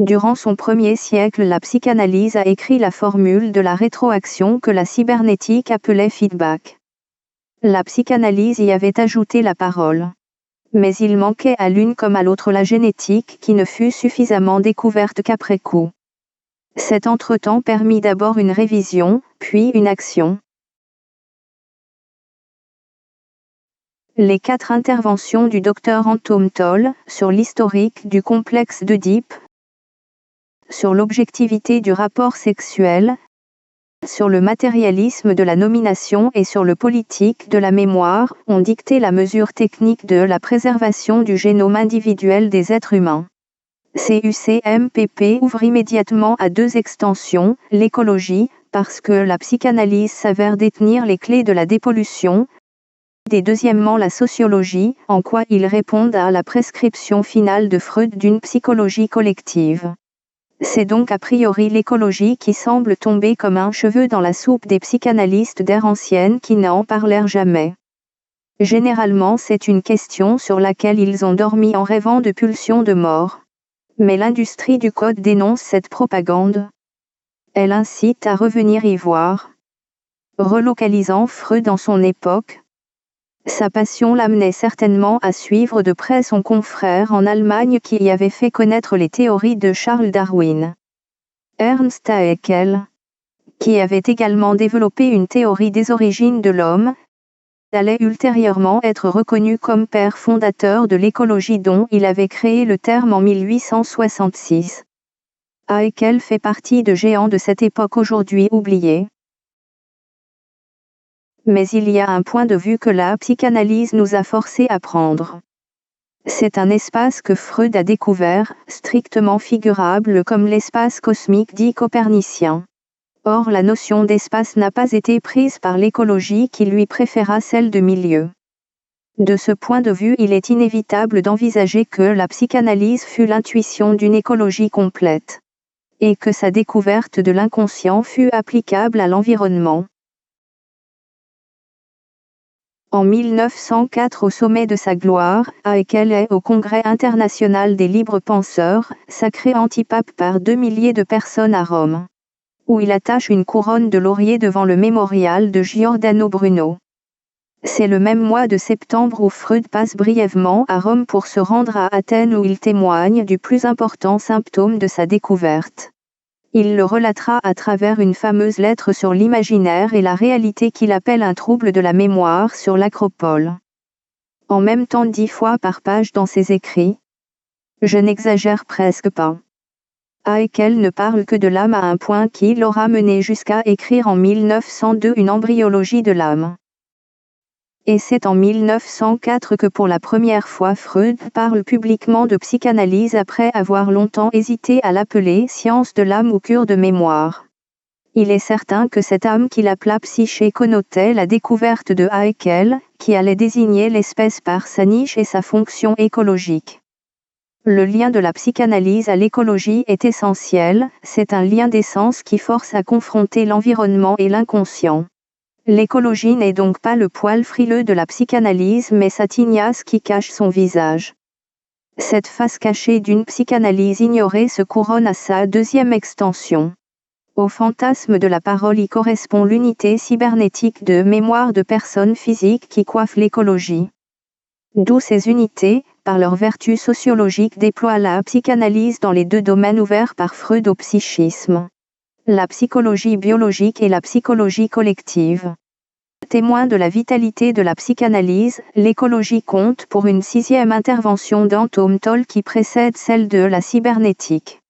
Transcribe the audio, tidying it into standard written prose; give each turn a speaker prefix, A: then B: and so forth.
A: Durant son premier siècle, la psychanalyse a écrit la formule de la rétroaction que la cybernétique appelait feedback. La psychanalyse y avait ajouté la parole. Mais il manquait à l'une comme à l'autre la génétique qui ne fut suffisamment découverte qu'après coup. Cet entretemps permit d'abord une révision, puis une action. Les 4 interventions du Dr Anton Toll, sur l'historique du complexe d'Œdipe, sur l'objectivité du rapport sexuel, sur le matérialisme de la nomination et sur le politique de la mémoire, ont dicté la mesure technique de la préservation du génome individuel des êtres humains. CUCMPP ouvre immédiatement à 2 extensions, l'écologie, parce que la psychanalyse s'avère détenir les clés de la dépollution, et deuxièmement la sociologie, en quoi ils répondent à la prescription finale de Freud d'une psychologie collective. C'est donc a priori l'écologie qui semble tomber comme un cheveu dans la soupe des psychanalystes d'ère ancienne qui n'en parlèrent jamais. Généralement c'est une question sur laquelle ils ont dormi en rêvant de pulsions de mort. Mais l'industrie du code dénonce cette propagande. Elle incite à revenir y voir. Relocalisant Freud dans son époque, sa passion l'amenait certainement à suivre de près son confrère en Allemagne qui y avait fait connaître les théories de Charles Darwin. Ernst Haeckel, qui avait également développé une théorie des origines de l'homme, allait ultérieurement être reconnu comme père fondateur de l'écologie dont il avait créé le terme en 1866. Haeckel fait partie de géants de cette époque aujourd'hui oubliée. Mais il y a un point de vue que la psychanalyse nous a forcés à prendre. C'est un espace que Freud a découvert, strictement figurable comme l'espace cosmique dit copernicien. Or la notion d'espace n'a pas été prise par l'écologie qui lui préféra celle de milieu. De ce point de vue, il est inévitable d'envisager que la psychanalyse fut l'intuition d'une écologie complète. Et que sa découverte de l'inconscient fut applicable à l'environnement. En 1904 au sommet de sa gloire, Haeckel est au Congrès international des libres penseurs, sacré antipape par 2 milliers de personnes à Rome, où il attache une couronne de laurier devant le mémorial de Giordano Bruno. C'est le même mois de septembre où Freud passe brièvement à Rome pour se rendre à Athènes où il témoigne du plus important symptôme de sa découverte. Il le relatera à travers une fameuse lettre sur l'imaginaire et la réalité qu'il appelle un trouble de la mémoire sur l'Acropole. En même temps 10 fois par page dans ses écrits. Je n'exagère presque pas. Haeckel ne parle que de l'âme à un point qui l'aura mené jusqu'à écrire en 1902 une embryologie de l'âme. Et c'est en 1904 que pour la première fois Freud parle publiquement de psychanalyse après avoir longtemps hésité à l'appeler science de l'âme ou cure de mémoire. Il est certain que cette âme qu'il appela psyché connotait la découverte de Haeckel, qui allait désigner l'espèce par sa niche et sa fonction écologique. Le lien de la psychanalyse à l'écologie est essentiel, c'est un lien d'essence qui force à confronter l'environnement et l'inconscient. L'écologie n'est donc pas le poil frileux de la psychanalyse mais sa tignasse qui cache son visage. Cette face cachée d'une psychanalyse ignorée se couronne à sa 2e extension. Au fantasme de la parole y correspond l'unité cybernétique de mémoire de personnes physiques qui coiffe l'écologie. D'où ces unités, par leur vertu sociologique déploient la psychanalyse dans les 2 domaines ouverts par Freud au psychisme. La psychologie biologique et la psychologie collective. Témoin de la vitalité de la psychanalyse, l'écologie compte pour une 6e intervention d'Anton Toll qui précède celle de la cybernétique.